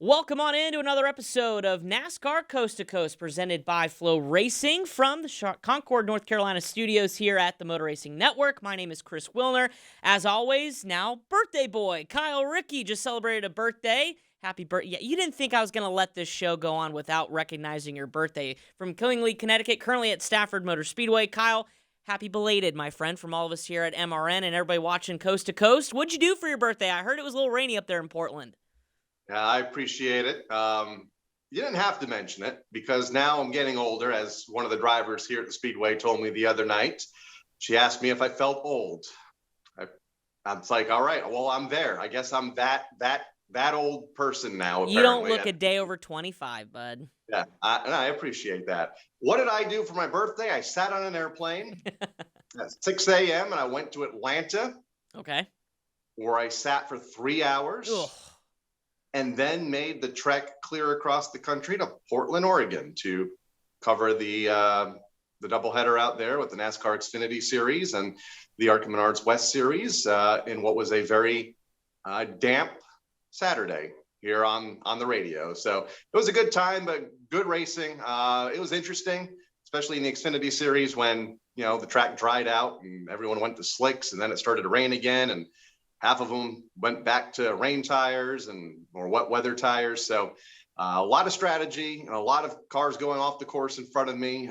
Welcome on into another episode of NASCAR Coast to Coast, presented by Flow Racing from the Concord, North Carolina studios here at the Motor Racing Network. My name is Chris Wilner. As always, now birthday boy Kyle Rickey just celebrated a birthday. Happy birthday. Yeah, you didn't think I was going to let this show go on without recognizing your birthday. From Killingly, Connecticut, currently at Stafford Motor Speedway. Kyle, happy belated, my friend, from all of us here at MRN and everybody watching Coast to Coast. What'd you do for your birthday? I heard it was a little rainy up there in Portland. Yeah, I appreciate it. You didn't have to mention it because now I'm getting older, as one of the drivers here at the Speedway told me the other night. She asked me if I felt old. I was like, all right, well, I'm there. I guess I'm that old person now. You don't look a day over 25, bud. Yeah, I appreciate that. What did I do for my birthday? I sat on an airplane at 6 a.m. and I went to Atlanta. Okay. Where I sat for 3 hours. Ugh. And then made the trek clear across the country to Portland, Oregon to cover the doubleheader out there with the NASCAR Xfinity Series and the ARCA Menards West Series in what was a very damp Saturday here on the radio. So it was a good time, but good racing. It was interesting, especially in the Xfinity Series when, the track dried out and everyone went to slicks and then it started to rain again and half of them went back to rain tires or wet weather tires. So a lot of strategy and a lot of cars going off the course in front of me.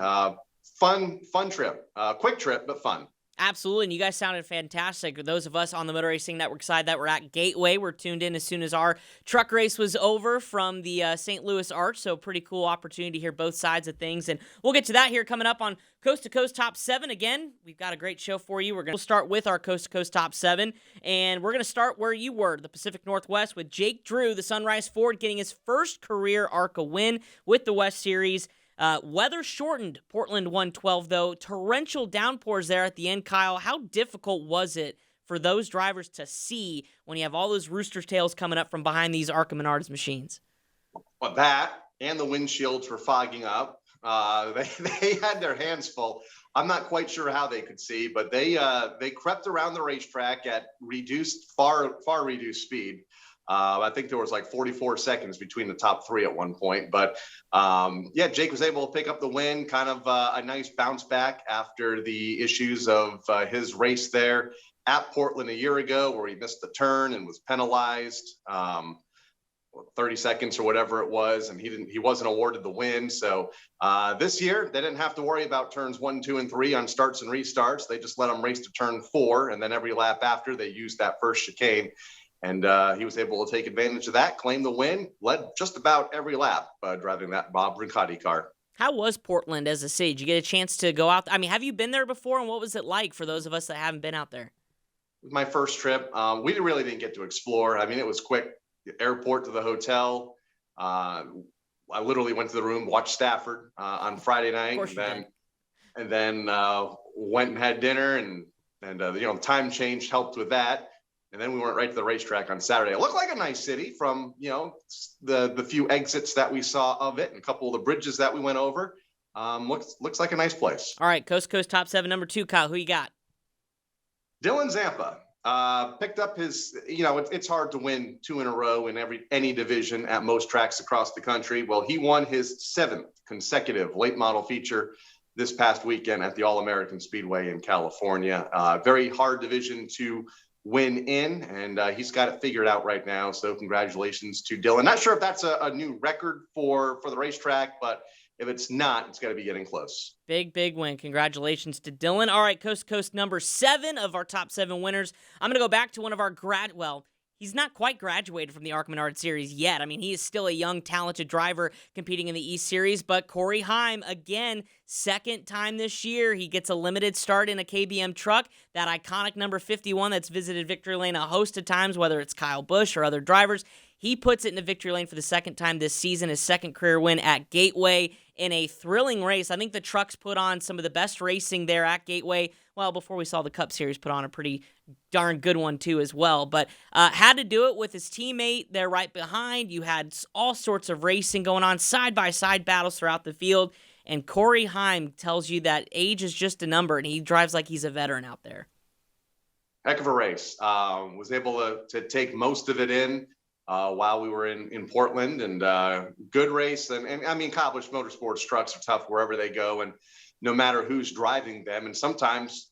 Fun trip, quick trip, but fun. Absolutely, and you guys sounded fantastic. Those of us on the Motor Racing Network side that were at Gateway were tuned in as soon as our truck race was over from the St. Louis Arch, so pretty cool opportunity to hear both sides of things, and we'll get to that here coming up on Coast to Coast Top 7. Again, we've got a great show for you. We'll start with our Coast to Coast Top 7, and we're going to start where you were, the Pacific Northwest, with Jake Drew, the Sunrise Ford, getting his first career ARCA win with the West Series. Weather shortened Portland 112, though. Torrential downpours there at the end, Kyle. How difficult was it for those drivers to see when you have all those rooster's tails coming up from behind these ARCA Menards machines? Well, that and the windshields were fogging up. They had their hands full. I'm not quite sure how they could see, but they crept around the racetrack at far reduced speed. I think there was like 44 seconds between the top three at one point. But Jake was able to pick up the win, kind of a nice bounce back after the issues of his race there at Portland a year ago, where he missed the turn and was penalized 30 seconds or whatever it was, and he wasn't awarded the win. So this year they didn't have to worry about turns 1, 2, and 3 on starts and restarts. They just let them race to turn 4, and then every lap after they used that first chicane. And he was able to take advantage of that, claim the win, led just about every lap driving that Bob Riccati car. How was Portland as a city? Did you get a chance to go out? I mean, have you been there before, and what was it like for those of us that haven't been out there? It was my first trip. We really didn't get to explore. I mean, it was quick. The airport to the hotel. I literally went to the room, watched Stafford on Friday night, and then went and had dinner, and time change helped with that. And then we went right to the racetrack on Saturday. It looked like a nice city from, the few exits that we saw of it and a couple of the bridges that we went over. Looks like a nice place. All right, Coast to Coast Top 7, number 2, Kyle, who you got? Dylan Zampa picked up his, it's hard to win 2 in a row in any division at most tracks across the country. Well, he won his 7th consecutive late model feature this past weekend at the All-American Speedway in California. Very hard division to win in, and he's got it figured out right now. So congratulations to Dylan. Not sure if that's a new record for the racetrack, but if it's not, it's got to be getting close. Big win. Congratulations to Dylan. All right, Coast to Coast number 7 of our top 7 winners. I'm going to go back to one of our he's not quite graduated from the ARCA Menards Series yet. I mean, he is still a young, talented driver competing in the East Series, but Corey Heim, again, second time this year, he gets a limited start in a KBM truck, that iconic number 51 that's visited victory lane a host of times, whether it's Kyle Busch or other drivers. He puts it into victory lane for the second time this season, his second career win at Gateway in a thrilling race. I think the trucks put on some of the best racing there at Gateway. Well, before we saw the Cup Series put on a pretty darn good one too as well. But had to do it with his teammate there right behind. You had all sorts of racing going on, side-by-side battles throughout the field. And Corey Heim tells you that age is just a number, and he drives like he's a veteran out there. Heck of a race. Was able to take most of it in. while we were in Portland, and good race. And I mean, accomplished motorsports trucks are tough wherever they go, and no matter who's driving them. And sometimes,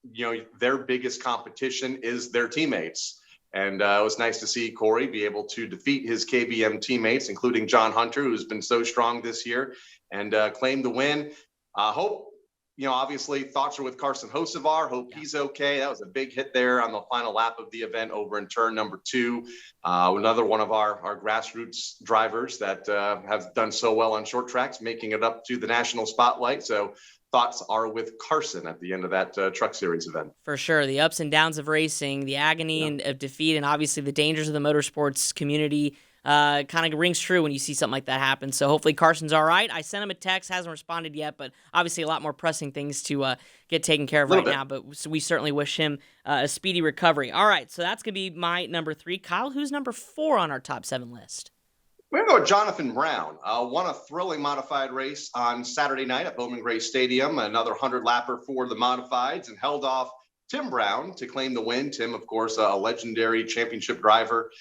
their biggest competition is their teammates. And it was nice to see Corey be able to defeat his KBM teammates, including John Hunter, who's been so strong this year, and claim the win. Hope, obviously thoughts are with Carson Hocevar. Hope he's okay. That was a big hit there on the final lap of the event over in turn number 2. Another one of our grassroots drivers that have done so well on short tracks, making it up to the national spotlight. So thoughts are with Carson at the end of that Truck Series event. For sure. The ups and downs of racing, the agony and of defeat, and obviously the dangers of the motorsports community kind of rings true when you see something like that happen. So hopefully Carson's all right. I sent him a text, hasn't responded yet, but obviously a lot more pressing things to get taken care of right now. But we certainly wish him a speedy recovery. All right, so that's going to be my number 3. Kyle, who's number 4 on our top 7 list? We're going to go with Jonathan Brown. Won a thrilling modified race on Saturday night at Bowman Stadium, another 100-lapper for the modifieds, and held off Tim Brown to claim the win. Tim, of course, a legendary championship driver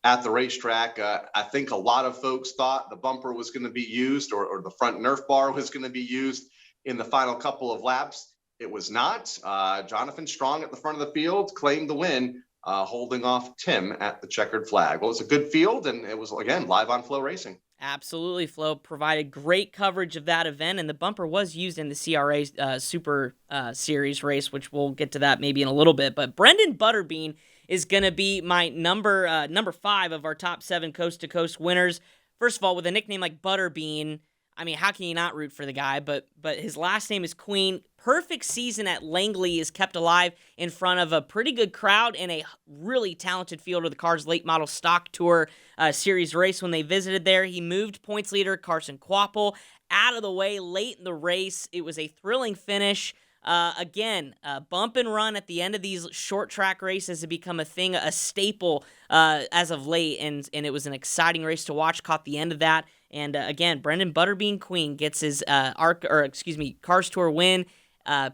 at the racetrack. I think a lot of folks thought the bumper was going to be used or the front Nerf bar was going to be used in the final couple of laps. It was not. Jonathan Strong at the front of the field claimed the win, holding off Tim at the checkered flag. Well, it was a good field, and it was, again, live on Flow Racing. Absolutely. Flow provided great coverage of that event, and the bumper was used in the CRA Super Series race, which we'll get to that maybe in a little bit. But Brendan Butterbean is going to be my number 5 of our top 7 coast-to-coast winners. First of all, with a nickname like Butterbean, I mean, how can you not root for the guy? But his last name is Queen. Perfect season at Langley is kept alive in front of a pretty good crowd and a really talented field of the Cars Late Model Stock Tour Series race when they visited there. He moved points leader Carson Kvapil out of the way late in the race. It was a thrilling finish. Again, bump and run at the end of these short track races have become a staple as of late, and it was an exciting race to watch. Caught the end of that, and again, Brendan Butterbean Queen gets his Cars Tour win.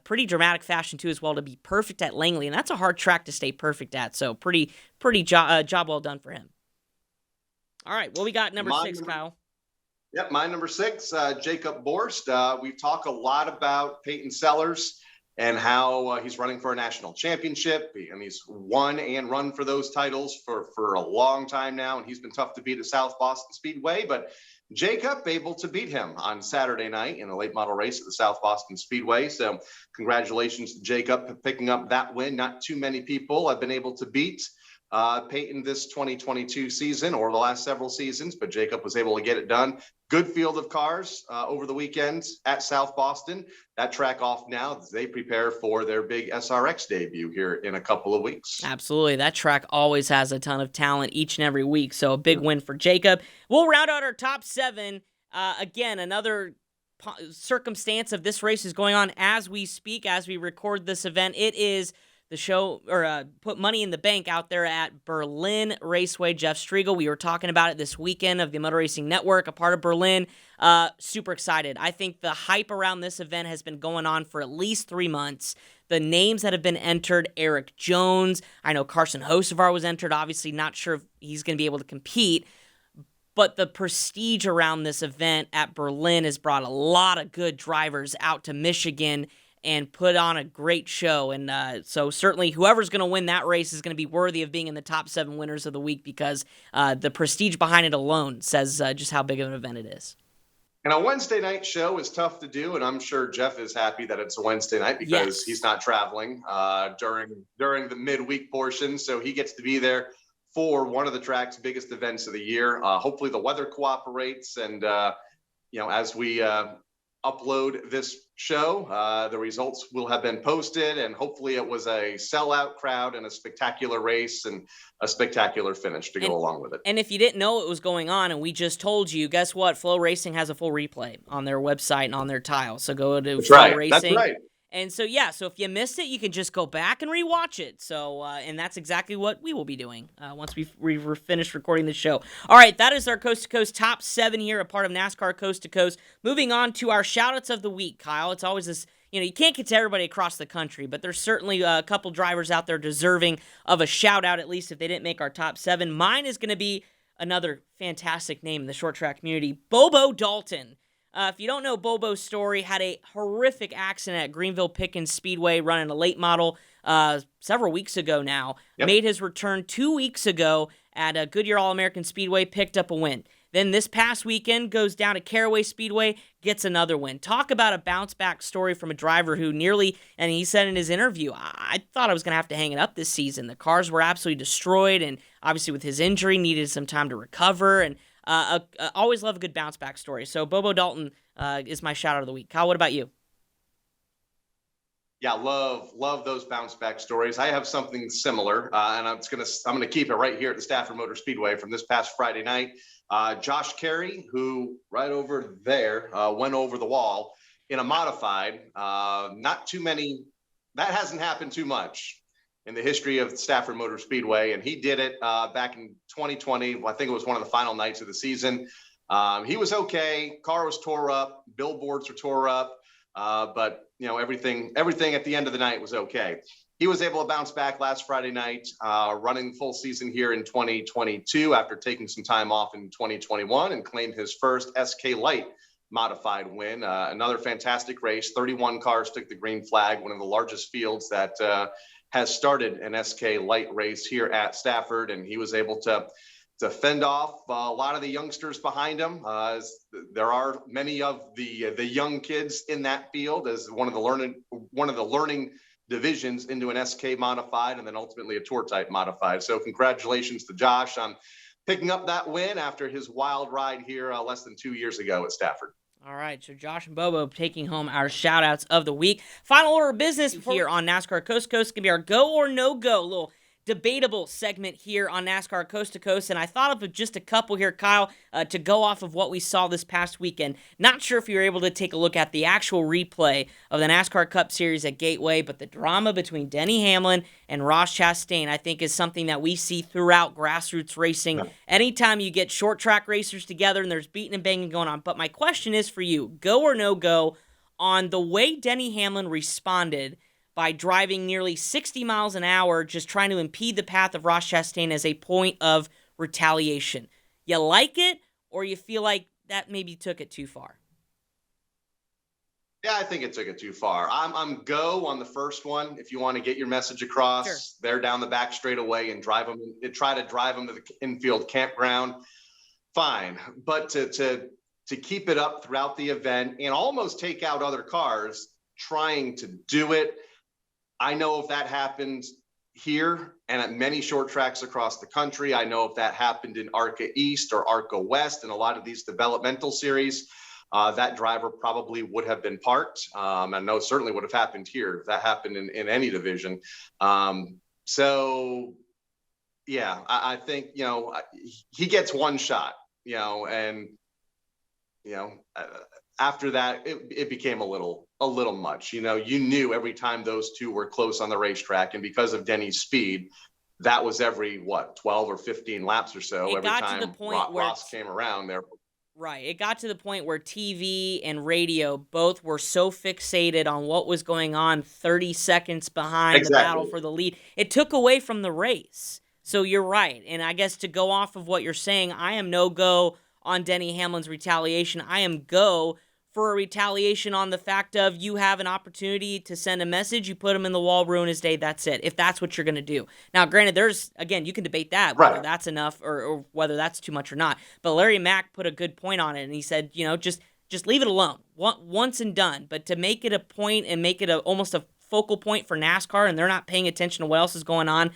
Pretty dramatic fashion too, as well, to be perfect at Langley, and that's a hard track to stay perfect at. So pretty job well done for him. All right, well, we got number 6, Kyle. Yep, my number 6, Jacob Borst. We've talked a lot about Peyton Sellers and how he's running for a national championship, and he's won and run for those titles for a long time now, and he's been tough to beat at South Boston Speedway, but Jacob able to beat him on Saturday night in a late model race at the South Boston Speedway. So congratulations to Jacob for picking up that win. Not too many people have been able to beat Peyton this 2022 season or the last several seasons, but Jacob was able to get it done. Good field of cars over the weekend at South Boston. That track off now as they prepare for their big SRX debut here in a couple of weeks. Absolutely. That track always has a ton of talent each and every week, so a big win for Jacob. We'll round out our top 7. Again, another circumstance of this race is going on as we speak, as we record this event. It is the show, or put money in the bank out there at Berlin Raceway. Jeff Striegel, we were talking about it this weekend of the Motor Racing Network, a part of Berlin. Super excited. I think the hype around this event has been going on for at least 3 months. The names that have been entered, Eric Jones, I know Carson Hocevar was entered, obviously not sure if he's going to be able to compete, but the prestige around this event at Berlin has brought a lot of good drivers out to Michigan and put on a great show. And so certainly whoever's going to win that race is going to be worthy of being in the top 7 winners of the week, because the prestige behind it alone says just how big of an event it is. And a Wednesday night show is tough to do, and I'm sure Jeff is happy that it's a Wednesday night because he's not traveling during the midweek portion, so he gets to be there for one of the track's biggest events of the year. Hopefully the weather cooperates, and as we upload this show, the results will have been posted, and hopefully it was a sellout crowd and a spectacular race and a spectacular finish to go along with it. And if you didn't know what was going on and we just told you, guess what? Flow Racing has a full replay on their website and on their tile. So go to Flow Racing. That's right. And so, so if you missed it, you can just go back and rewatch it. So, and that's exactly what we will be doing once we're finished recording the show. All right, that is our Coast to Coast top 7 here, a part of NASCAR Coast to Coast. Moving on to our shout-outs of the week, Kyle. It's always this, you can't get to everybody across the country, but there's certainly a couple drivers out there deserving of a shout-out, at least if they didn't make our top 7. Mine is going to be another fantastic name in the short track community, Bobo Dalton. If you don't know Bobo's story, had a horrific accident at Greenville Pickens Speedway running a late model several weeks ago now. Yep. Made his return 2 weeks ago at a Goodyear All-American Speedway, picked up a win. Then this past weekend goes down to Caraway Speedway, gets another win. Talk about a bounce-back story from a driver who nearly, and he said in his interview, I thought I was going to have to hang it up this season. The cars were absolutely destroyed, and obviously with his injury, needed some time to recover, and always love a good bounce-back story. So Bobo Dalton is my shout-out of the week. Kyle, what about you? Yeah, love those bounce back stories. I have something similar, and I'm gonna keep it right here at the Stafford Motor Speedway from this past Friday night. Josh Carey, who right over there went over the wall in a modified. Not too many. That hasn't happened too much in the history of Stafford Motor Speedway, and he did it back in 2020. I think it was one of the final nights of the season. He was okay. Car was tore up. Billboards were tore up. But everything at the end of the night was okay. He was able to bounce back last Friday night, running full season here in 2022 after taking some time off in 2021 and claimed his first SK Light modified win. Another fantastic race. 31 cars took the green flag, one of the largest fields that has started an SK Light race here at Stafford, and he was able to fend off a lot of the youngsters behind him. There are many of the young kids in that field as one of the learning divisions into an SK modified and then ultimately a tour type modified. So congratulations to Josh on picking up that win after his wild ride here less than 2 years ago at Stafford. All right, so Josh and Bobo taking home our shout-outs of the week. Final order of business here on NASCAR Coast to Coast. It's going to be our go or no-go, little debatable segment here on NASCAR Coast to Coast, and I thought of just a couple here, Kyle, to go off of what we saw this past weekend. Not sure if you were able to take a look at the actual replay of the NASCAR Cup Series at Gateway, but the drama between Denny Hamlin and Ross Chastain, I think, is something that we see throughout grassroots racing. Yeah. Anytime you get short track racers together and there's beating and banging going on. But my question is for you, go or no go on the way Denny Hamlin responded by driving nearly 60 miles an hour, just trying to impede the path of Ross Chastain as a point of retaliation. You like it, or you feel like that maybe took it too far? Yeah, I think it took it too far. I'm go on the first one. If you want to get your message across, sure. They're down the back straightaway and try to drive them to the infield campground. Fine, but to keep it up throughout the event and almost take out other cars trying to do it. I know if that happened here and at many short tracks across the country. I know if that happened in ARCA East or ARCA West and a lot of these developmental series, that driver probably would have been parked. I know certainly would have happened here if that happened in any division. So, yeah, I think, he gets one shot, and, after that, it became a little much. You knew every time those two were close on the racetrack, and because of Denny's speed, that was every 12 or 15 laps or so. Every time Ross came around there. Right. It got to the point where TV and radio both were so fixated on what was going on 30 seconds behind the battle for the lead. It took away from the race. So you're right. And I guess to go off of what you're saying, I am no go on Denny Hamlin's retaliation. I am go for a retaliation on the fact of you have an opportunity to send a message, you put him in the wall, ruin his day, that's it, if that's what you're going to do. Now, granted, you can debate that, whether that's enough or whether that's too much or not. But Larry Mack put a good point on it, and he said, just leave it alone, once and done. But to make it a point and make it almost a focal point for NASCAR, and they're not paying attention to what else is going on,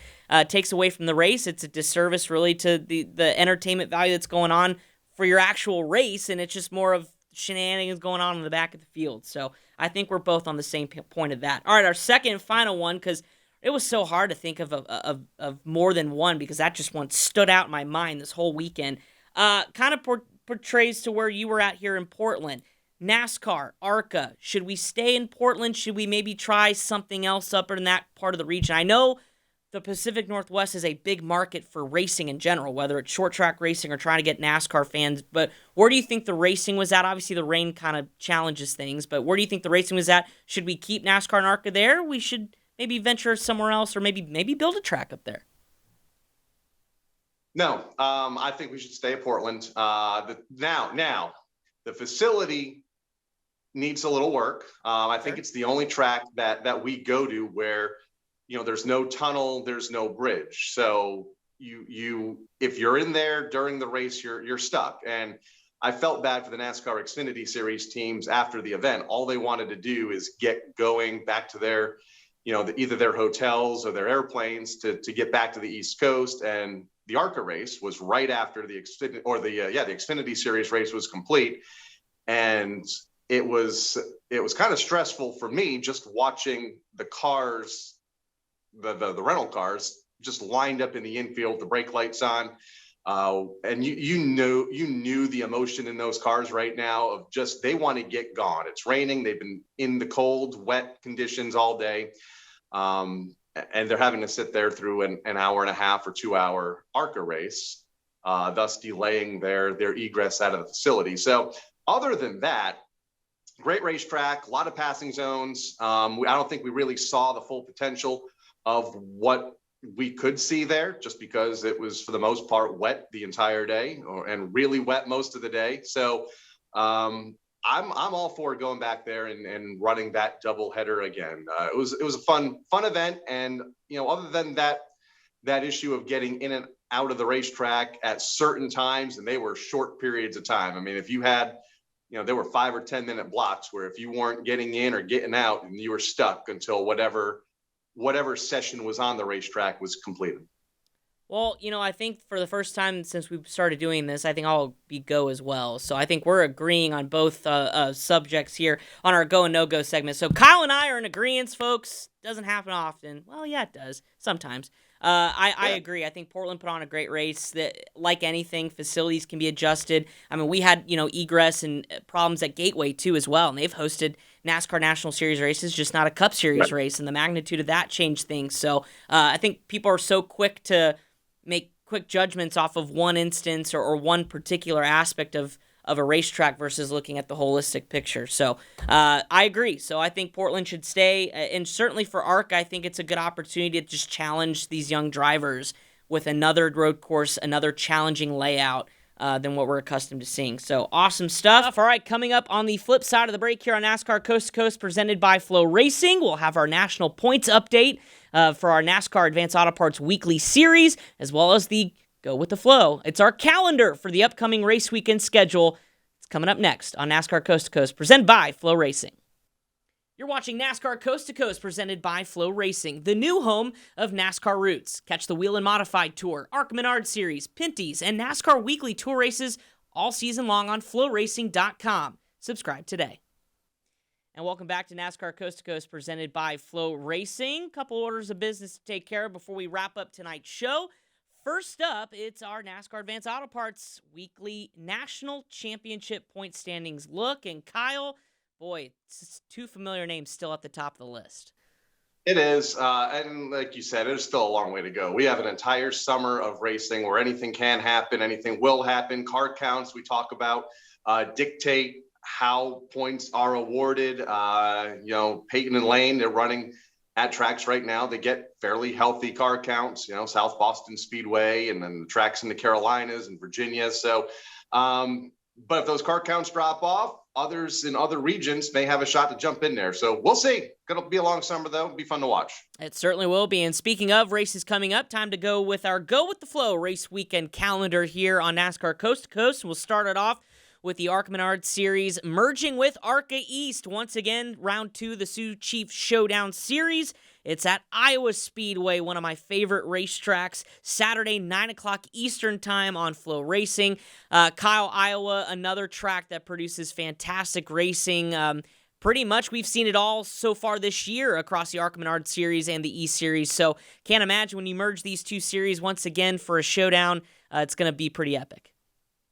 takes away from the race. It's a disservice, really, to the entertainment value that's going on for your actual race, and it's just more of shenanigans going on in the back of the field. So I think we're both on the same point of that. All right, our second and final one, because it was so hard to think of more than one, because that just one stood out in my mind this whole weekend. Kind of portrays to where you were at here in Portland. NASCAR, ARCA, should we stay in Portland? Should we maybe try something else up in that part of the region? I know the Pacific Northwest is a big market for racing in general, whether it's short track racing or trying to get NASCAR fans. But where do you think the racing was at? Obviously, the rain kind of challenges things, but where do you think the racing was at? Should we keep NASCAR and ARCA there? We should maybe venture somewhere else, or maybe build a track up there. No, I think we should stay at Portland. Now, the facility needs a little work. I think it's the only track that we go to where, there's no tunnel, there's no bridge. So if you're in there during the race, you're stuck. And I felt bad for the NASCAR Xfinity Series teams after the event. All they wanted to do is get going back to their, either their hotels or their airplanes to get back to the East Coast. And the ARCA race was right after the Xfinity Series race was complete. And it was kind of stressful for me just watching the cars, the rental cars, just lined up in the infield, the brake lights on. And you knew the emotion in those cars right now of just, they want to get gone. It's raining. They've been in the cold, wet conditions all day. And they're having to sit there through an hour and a half or 2 hour ARCA race, thus delaying their egress out of the facility. So other than that, great racetrack, a lot of passing zones. I don't think we really saw the full potential of what we could see there, just because it was for the most part wet the entire day, and really wet most of the day. So I'm all for going back there and running that double header again. It was a fun event, and other than that issue of getting in and out of the racetrack at certain times, and they were short periods of time. I mean, if you had, there were 5 or 10 minute blocks where if you weren't getting in or getting out, and you were stuck until whatever session was on the racetrack was completed. Well, I think for the first time since we started doing this, I think I'll be go as well. So I think we're agreeing on both subjects here on our go and no-go segment. So Kyle and I are in agreement, folks. Doesn't happen often. Well, yeah, it does. Sometimes. I agree. I think Portland put on a great race. That, like anything, facilities can be adjusted. I mean, we had, egress and problems at Gateway, too, as well. And they've hosted NASCAR National Series races, just not a Cup Series race. And the magnitude of that changed things. So I think people are so quick to make quick judgments off of one instance or one particular aspect of a racetrack versus looking at the holistic picture. So I agree. So I think Portland should stay. And certainly for ARCA, I think it's a good opportunity to just challenge these young drivers with another road course, another challenging layout than what we're accustomed to seeing. So awesome stuff. All right, coming up on the flip side of the break here on NASCAR Coast to Coast presented by Flow Racing, we'll have our national points update for our NASCAR Advanced Auto Parts weekly series, as well as the Go with the Flow. It's our calendar for the upcoming race weekend schedule. It's coming up next on NASCAR Coast to Coast, presented by Flow Racing. You're watching NASCAR Coast to Coast, presented by Flow Racing, the new home of NASCAR Roots. Catch the Wheel and Modified Tour, ARCA Menard Series, Pinty's, and NASCAR Weekly Tour races all season long on FlowRacing.com. Subscribe today. And welcome back to NASCAR Coast to Coast, presented by Flow Racing. Couple orders of business to take care of before we wrap up tonight's show. First up, it's our NASCAR Advanced Auto Parts weekly national championship point standings look. And Kyle, boy, it's 2 familiar names still at the top of the list. It is. And like you said, there's still a long way to go. We have an entire summer of racing where anything can happen, anything will happen. Car counts we talk about dictate how points are awarded. Peyton and Lane, they're running at tracks right now. They get fairly healthy car counts, South Boston Speedway, and then the tracks in the Carolinas and Virginia. So, but if those car counts drop off, others in other regions may have a shot to jump in there. So we'll see. Gonna be a long summer, though. It'll be fun to watch. It certainly will be. And speaking of races coming up, time to go with our Go with the Flow race weekend calendar here on NASCAR Coast to Coast. We'll start it off with the ARCA Menard Series merging with ARCA East. Once again, round 2, the Sioux Chief Showdown Series. It's at Iowa Speedway, one of my favorite racetracks. Saturday, 9 o'clock Eastern time on Flow Racing. Kyle, Iowa, another track that produces fantastic racing. Pretty much we've seen it all so far this year across the ARCA Menard Series and the East Series. So can't imagine when you merge these two series once again for a showdown, it's going to be pretty epic.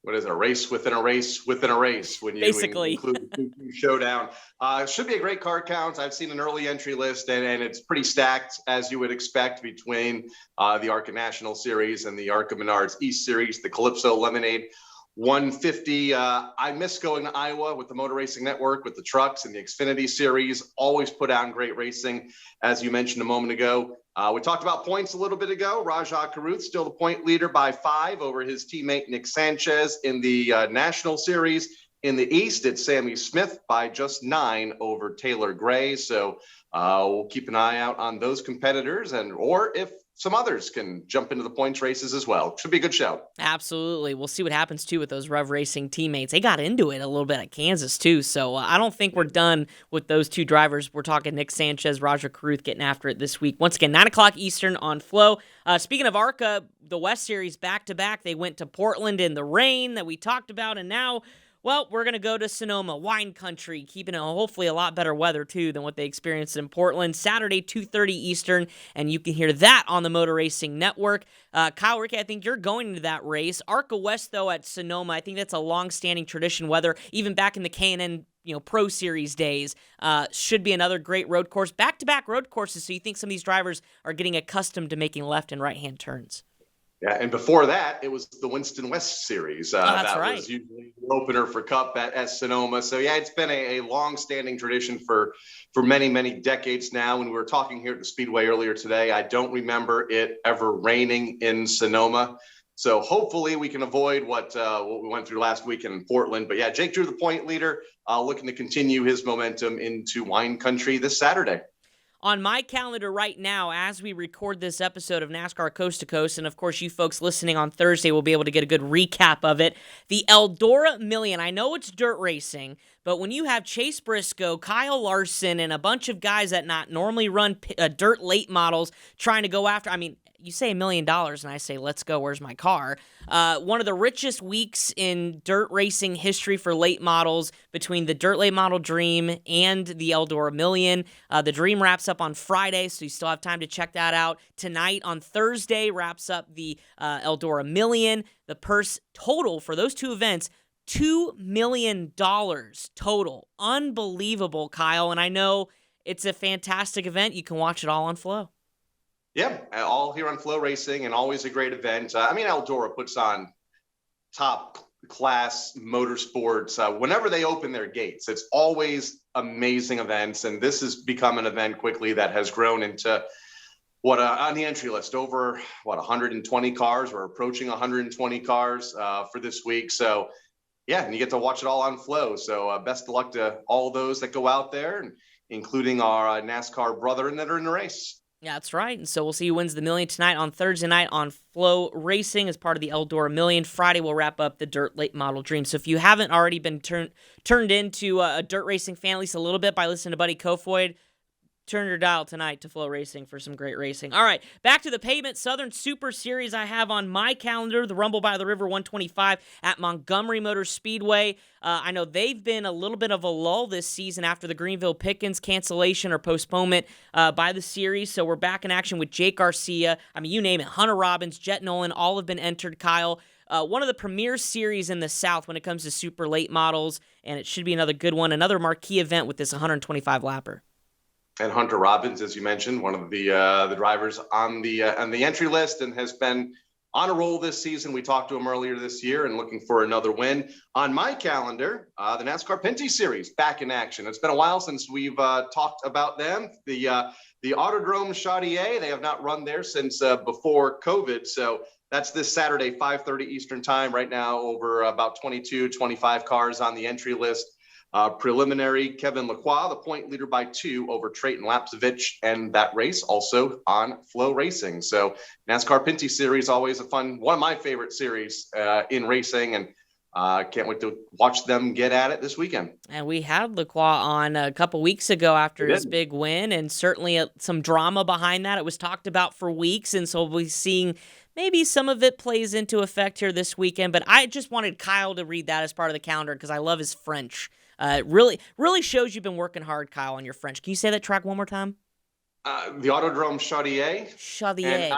What is it, a race within a race within a race when you basically include the showdown. It should be a great car count. I've seen an early entry list, and it's pretty stacked, as you would expect, between the ARCA National Series and the ARCA Menards East Series. The Calypso Lemonade 150. I miss going to Iowa with the Motor Racing Network, with the trucks and the Xfinity Series. Always put on great racing, as you mentioned a moment ago. We talked about points a little bit ago. Rajah Caruth still the point leader by 5 over his teammate Nick Sanchez in the National Series. In the East, it's Sammy Smith by just 9 over Taylor Gray. So we'll keep an eye out on those competitors, or if some others can jump into the points races as well. Should be a good show. Absolutely. We'll see what happens, too, with those Rev Racing teammates. They got into it a little bit at Kansas, too, so I don't think we're done with those two drivers. We're talking Nick Sanchez, Rajah Caruth getting after it this week. Once again, 9 o'clock Eastern on Flow. Speaking of ARCA, the West Series back-to-back, they went to Portland in the rain that we talked about, and now, well, we're going to go to Sonoma, wine country, keeping it hopefully a lot better weather, too, than what they experienced in Portland. Saturday, 2:30 Eastern, and you can hear that on the Motor Racing Network. Kyle, Ricky, I think you're going to that race. ARCA West, though, at Sonoma, I think that's a long-standing tradition, whether even back in the K&N Pro Series days, should be another great road course. Back-to-back road courses, so you think some of these drivers are getting accustomed to making left and right-hand turns. Yeah, and before that, it was the Winston West Series. That's that right. was usually the opener for Cup at Sonoma. So, yeah, it's been a long-standing tradition for many, many decades now. When we were talking here at the Speedway earlier today, I don't remember it ever raining in Sonoma. So hopefully we can avoid what we went through last weekend in Portland. But, yeah, Jake Drew, the point leader, looking to continue his momentum into wine country this Saturday. On my calendar right now, as we record this episode of NASCAR Coast to Coast, and of course you folks listening on Thursday will be able to get a good recap of it, the Eldora Million. I know it's dirt racing, but when you have Chase Briscoe, Kyle Larson, and a bunch of guys that not normally run dirt late models trying to go after, you say $1 million, and I say, let's go, where's my car? One of the richest weeks in dirt racing history for late models between the Dirt Late Model Dream and the Eldora Million. The Dream wraps up on Friday, so you still have time to check that out. Tonight, on Thursday, wraps up the Eldora Million. The purse total for those two events, $2 million total. Unbelievable, Kyle, and I know it's a fantastic event. You can watch it all on Flow. Yeah, all here on Flow Racing, and always a great event. Eldora puts on top class motorsports whenever they open their gates. It's always amazing events, and this has become an event quickly that has grown into on the entry list over 120 cars. We're approaching 120 cars for this week. So yeah, and you get to watch it all on Flow. So best of luck to all those that go out there, including our NASCAR brethren that are in the race. Yeah, that's right. And so we'll see who wins the million tonight on Thursday night on Flow Racing as part of the Eldora Million. Friday, we'll wrap up the Dirt Late Model Dream. So if you haven't already been turned into a dirt racing fan, at least a little bit, by listening to Buddy Kofoid, turn your dial tonight to Flow Racing for some great racing. All right, back to the Pavement Southern Super Series I have on my calendar, the Rumble by the River 125 at Montgomery Motor Speedway. I know they've been a little bit of a lull this season after the Greenville-Pickens cancellation or postponement by the series, so we're back in action with Jake Garcia. You name it, Hunter Robbins, Jet Nolan, all have been entered, Kyle. One of the premier series in the South when it comes to super late models, and it should be another good one, another marquee event with this 125-lapper. And Hunter Robbins, as you mentioned, one of the drivers on the entry list, and has been on a roll this season. We talked to him earlier this year and looking for another win. On my calendar, the NASCAR Pinty Series back in action. It's been a while since we've talked about them. The Autodrome Chaudier, they have not run there since before COVID. So that's this Saturday, 5:30 Eastern time. Right now, over about 25 cars on the entry list. Preliminary, Kevin Lacroix, the point leader by 2 over Trayton Lapsevich, and that race also on Flow Racing. So NASCAR Pinty Series, always a fun, one of my favorite series in racing, and can't wait to watch them get at it this weekend. And we had Lacroix on a couple weeks ago after his big win, and certainly some drama behind that. It was talked about for weeks, and so we'll be seeing maybe some of it plays into effect here this weekend. But I just wanted Kyle to read that as part of the calendar because I love his French. Really shows you've been working hard, Kyle, on your French. Can you say that track one more time? The Autodrome Chaudier. Chaudier. And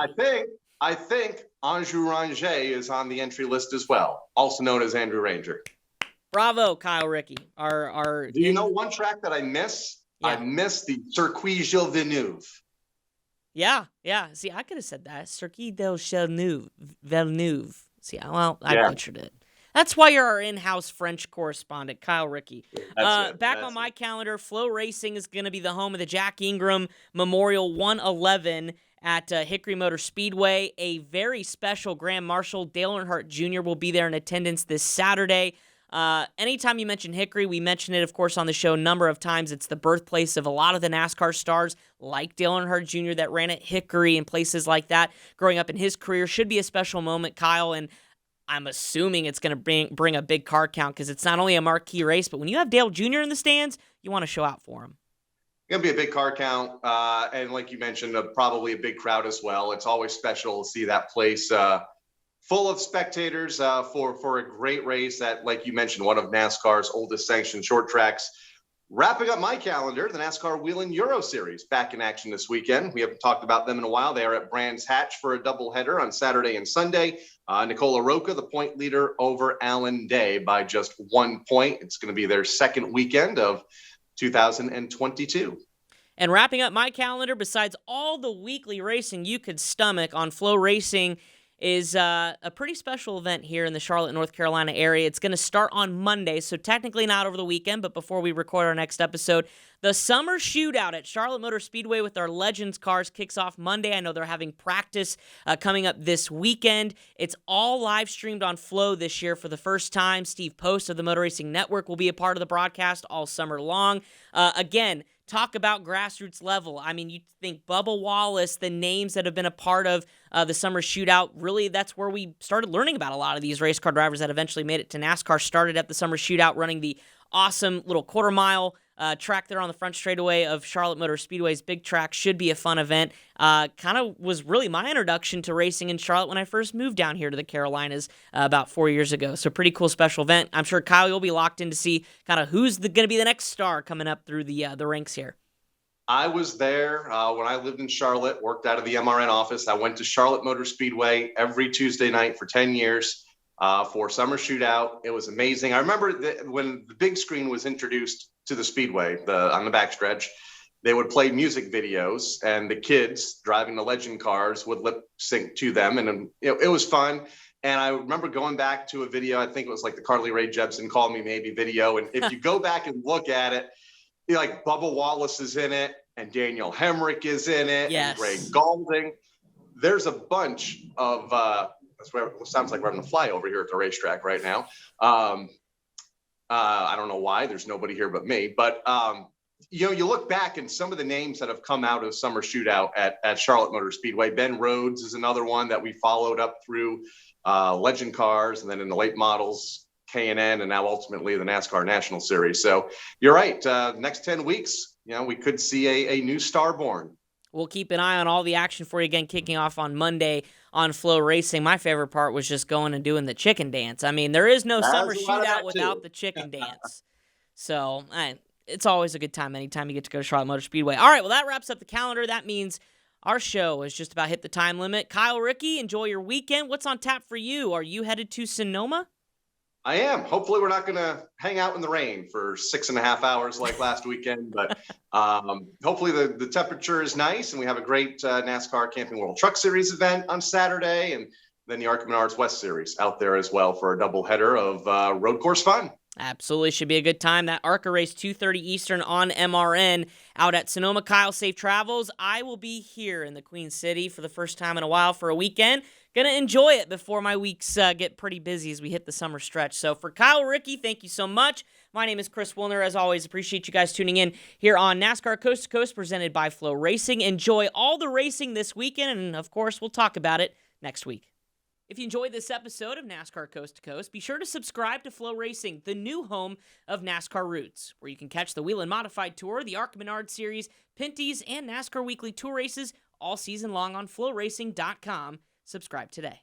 I think Andrew Ranger is on the entry list as well, also known as Andrew Ranger. Bravo, Kyle Ricky. Do you know one track that I miss? Yeah. I miss the Circuit Gilles Villeneuve. Yeah. See, I could have said that. Circuit del Villeneuve. See, well, I butchered it. That's why you're our in-house French correspondent, Kyle Rickey. That's it. Back That's on my calendar, Flow Racing is going to be the home of the Jack Ingram Memorial 111 at Hickory Motor Speedway. A very special Grand Marshal, Dale Earnhardt Jr. will be there in attendance this Saturday. Anytime you mention Hickory, we mention it, of course, on the show a number of times. It's the birthplace of a lot of the NASCAR stars, like Dale Earnhardt Jr. that ran at Hickory and places like that growing up in his career. Should be a special moment, Kyle, and I'm assuming it's going to bring a big car count because it's not only a marquee race, but when you have Dale Jr. in the stands, you want to show out for him. Going to be a big car count, and like you mentioned, probably a big crowd as well. It's always special to see that place full of spectators for a great race that, like you mentioned, one of NASCAR's oldest sanctioned short tracks. Wrapping up my calendar, the NASCAR Whelen Euro Series back in action this weekend. We haven't talked about them in a while. They are at Brands Hatch for a doubleheader on Saturday and Sunday. Nicola Roca, the point leader over Alan Day by just 1 point. It's going to be their second weekend of 2022. And wrapping up my calendar, besides all the weekly racing you could stomach on Flow Racing, is a pretty special event here in the Charlotte, North Carolina area. It's going to start on Monday, so technically not over the weekend, but before we record our next episode. The Summer Shootout at Charlotte Motor Speedway with our Legends cars kicks off Monday. I know they're having practice coming up this weekend. It's all live streamed on Flow this year for the first time. Steve Post of the Motor Racing Network will be a part of the broadcast all summer long. Again, talk about grassroots level. I mean, you think Bubba Wallace, the names that have been a part of the Summer Shootout, really that's where we started learning about a lot of these race car drivers that eventually made it to NASCAR. Started at the Summer Shootout running the awesome little quarter-mile track there on the front straightaway of Charlotte Motor Speedway's big track. Should be a fun event. Kind of was really my introduction to racing in Charlotte when I first moved down here to the Carolinas about 4 years ago. So pretty cool special event. I'm sure Kyle, you'll be locked in to see kind of who's going to be the next star coming up through the ranks here. I was there when I lived in Charlotte, worked out of the MRN office. I went to Charlotte Motor Speedway every Tuesday night for 10 years for Summer Shootout. It was amazing. I remember when the big screen was introduced to the Speedway on the backstretch, they would play music videos and the kids driving the legend cars would lip sync to them. And it was fun. And I remember going back to a video, I think it was like the Carly Rae Jepsen Call Me Maybe video. And if you go back and look at it, like Bubba Wallace is in it and Daniel Hemrick is in it. Yes. And Greg Galding. There's a bunch of, it sounds like we're having a flyover here at the racetrack right now. I don't know why, there's nobody here but me, but you look back and some of the names that have come out of Summer Shootout at Charlotte Motor Speedway. Ben Rhodes is another one that we followed up through Legend Cars and then in the late models, K&N, and now ultimately the NASCAR National Series. So you're right. Next 10 weeks, we could see a new star born. We'll keep an eye on all the action for you again, kicking off on Monday on Flow Racing. My favorite part was just going and doing the chicken dance. I mean, there is no Summer Shootout without the chicken dance. So it's always a good time anytime you get to go to Charlotte Motor Speedway. All right, well, that wraps up the calendar. That means our show is just about hit the time limit. Kyle Rickey, enjoy your weekend. What's on tap for you? Are you headed to Sonoma? I am. Hopefully we're not going to hang out in the rain for 6.5 hours like last weekend, but hopefully the temperature is nice and we have a great NASCAR Camping World Truck Series event on Saturday, and then the ARCA Menards West Series out there as well for a doubleheader of road course fun. Absolutely. Should be a good time. That ARCA race, 2:30 Eastern on MRN out at Sonoma. Kyle, safe travels. I will be here in the Queen City for the first time in a while for a weekend. Going to enjoy it before my weeks get pretty busy as we hit the summer stretch. So for Kyle Rickey, thank you so much. My name is Chris Wilner. As always, appreciate you guys tuning in here on NASCAR Coast to Coast presented by Flow Racing. Enjoy all the racing this weekend, and of course, we'll talk about it next week. If you enjoyed this episode of NASCAR Coast to Coast, be sure to subscribe to Flow Racing, the new home of NASCAR Roots, where you can catch the Whelen Modified Tour, the ARCA Menards Series, Pinty's, and NASCAR Weekly Tour races all season long on flowracing.com. Subscribe today.